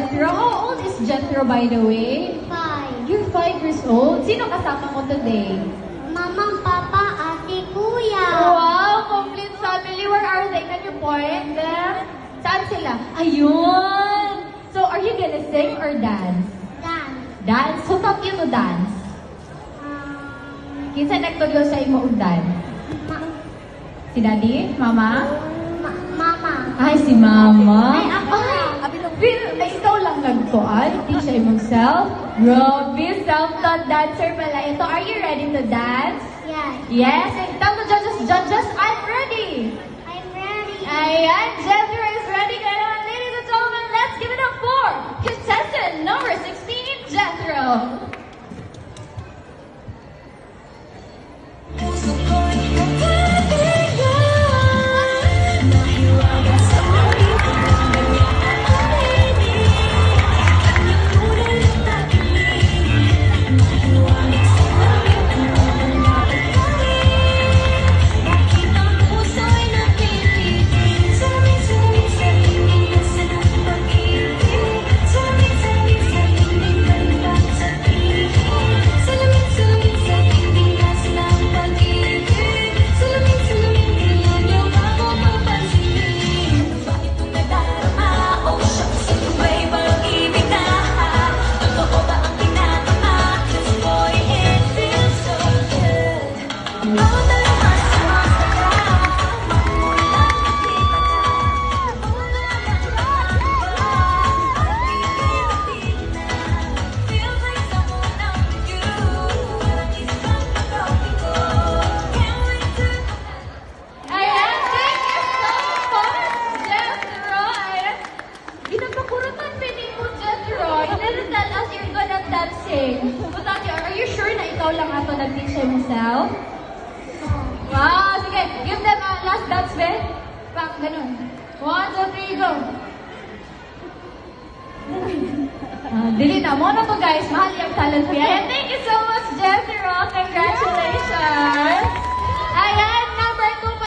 Jethro. How old is Jethro, by the way? 5. You're 5 years old. Sino kasama mo today? Mama, Papa, Ate, Kuya. Wow, complete family. Where are they? Can you point them? Saan sila? Ayun! So, are you gonna sing or dance? Dance. Dance? Who taught you to dance? Kinsa nagtudlo sa imo og dance? Si Daddy? Mama? Mama. Ay, si Mama. Ay, ako na. Ay, ikaw lang nagkuan? Teach sa imong self? Grabe, self-taught dancer pala ito. Are you ready to dance? Yes. Yes, and tell the judges, I'm ready. I'm ready. Ayan, Jethro is ready. Kaya ladies and gentlemen, let's give it up for contestant number 16, Jethro. Are you sure na ikaw lang ato nag-teach himself? Wow, sige. Give them a last dance, Ben. Pak, ganun. 1, 2, 3, go. Dili na. Mo na to, guys. Mahal yung talent ko. And thank you so much, Jethro. Congratulations.